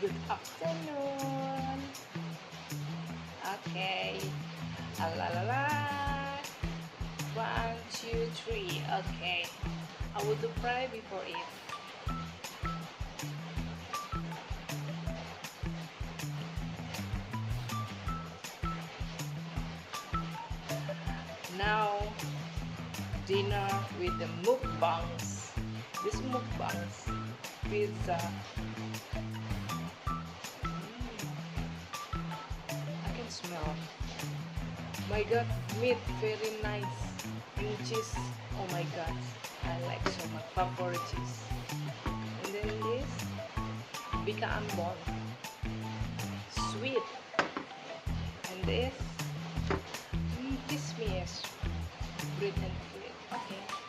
Good afternoon. Okay. La la la. 1, 2, 3. Okay. I will do pray before it. Now, dinner with the mukbangs. This mukbangs, pizza. I can smell. My God, meat very nice. And cheese. Oh my God, I like so much. Favorite cheese. And then this, bika ambon. Sweet. And this, kismis. Bread and fruit. Okay.